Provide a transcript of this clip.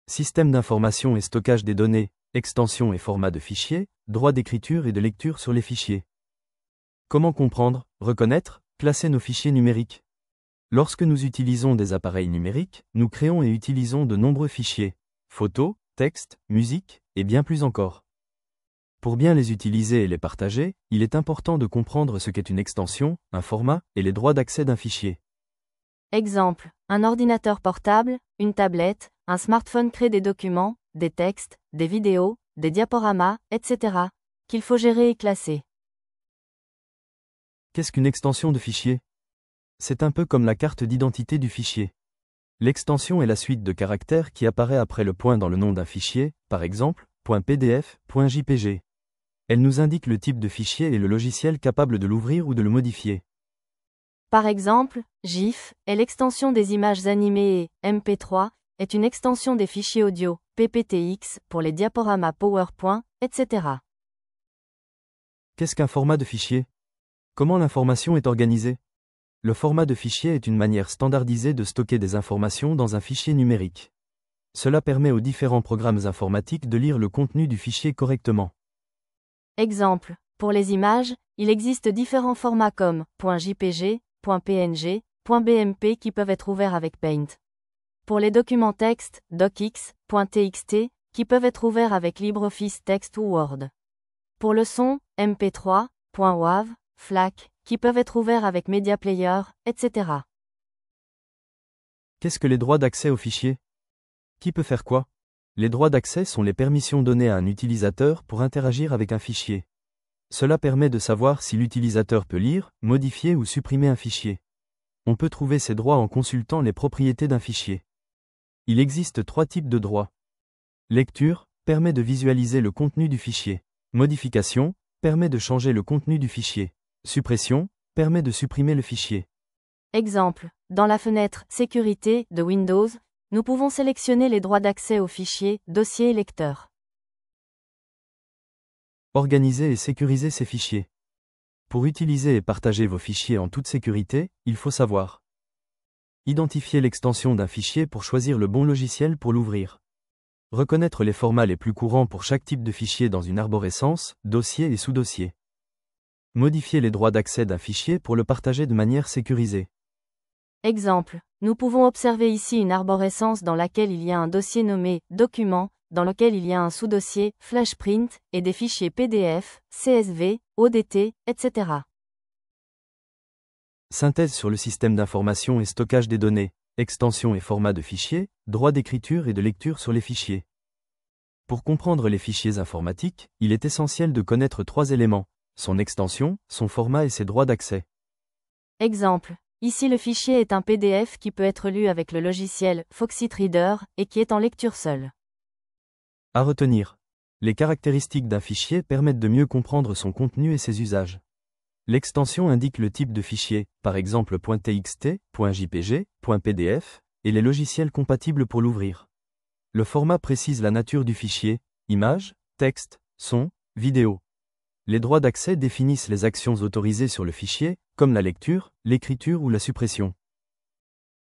Système d'information et stockage des données, extension et format de fichiers, droit d'écriture et de lecture sur les fichiers. Comment comprendre, reconnaître, classer nos fichiers numériques? Lorsque nous utilisons des appareils numériques, nous créons et utilisons de nombreux fichiers, photos, textes, musique, et bien plus encore. Pour bien les utiliser et les partager, il est important de comprendre ce qu'est une extension, un format, et les droits d'accès d'un fichier. Exemple, un ordinateur portable, une tablette, un smartphone crée des documents, des textes, des vidéos, des diaporamas, etc., qu'il faut gérer et classer. Qu'est-ce qu'une extension de fichier? C'est un peu comme la carte d'identité du fichier. L'extension est la suite de caractères qui apparaît après le point dans le nom d'un fichier, par exemple, .pdf, .jpg. Elle nous indique le type de fichier et le logiciel capable de l'ouvrir ou de le modifier. Par exemple, GIF est l'extension des images animées et MP3 est une extension des fichiers audio, PPTX pour les diaporamas PowerPoint, etc. Qu'est-ce qu'un format de fichier? Comment l'information est organisée? Le format de fichier est une manière standardisée de stocker des informations dans un fichier numérique. Cela permet aux différents programmes informatiques de lire le contenu du fichier correctement. Exemple, pour les images, il existe différents formats comme .jpg, .png, .bmp qui peuvent être ouverts avec Paint. Pour les documents texte, docx, .txt, qui peuvent être ouverts avec LibreOffice Text ou Word. Pour le son, MP3, .wav, FLAC, qui peuvent être ouverts avec Media Player, etc. Qu'est-ce que les droits d'accès aux fichiers? Qui peut faire quoi? Les droits d'accès sont les permissions données à un utilisateur pour interagir avec un fichier. Cela permet de savoir si l'utilisateur peut lire, modifier ou supprimer un fichier. On peut trouver ces droits en consultant les propriétés d'un fichier. Il existe 3 types de droits. Lecture permet de visualiser le contenu du fichier. Modification permet de changer le contenu du fichier. Suppression permet de supprimer le fichier. Exemple, dans la fenêtre Sécurité de Windows, nous pouvons sélectionner les droits d'accès aux fichiers, dossiers et lecteurs. Organiser et sécuriser ces fichiers. Pour utiliser et partager vos fichiers en toute sécurité, il faut savoir identifier l'extension d'un fichier pour choisir le bon logiciel pour l'ouvrir. Reconnaître les formats les plus courants pour chaque type de fichier dans une arborescence, dossier et sous-dossier. Modifier les droits d'accès d'un fichier pour le partager de manière sécurisée. Exemple, nous pouvons observer ici une arborescence dans laquelle il y a un dossier nommé « Document », dans lequel il y a un sous-dossier « Flashprint » et des fichiers PDF, CSV, ODT, etc. Synthèse sur le système d'information et stockage des données, extension et format de fichiers, droit d'écriture et de lecture sur les fichiers. Pour comprendre les fichiers informatiques, il est essentiel de connaître 3 éléments, son extension, son format et ses droits d'accès. Exemple, ici le fichier est un PDF qui peut être lu avec le logiciel Foxit Reader et qui est en lecture seule. À retenir. Les caractéristiques d'un fichier permettent de mieux comprendre son contenu et ses usages. L'extension indique le type de fichier, par exemple .txt, .jpg, .pdf, et les logiciels compatibles pour l'ouvrir. Le format précise la nature du fichier, image, texte, son, vidéo. Les droits d'accès définissent les actions autorisées sur le fichier, comme la lecture, l'écriture ou la suppression.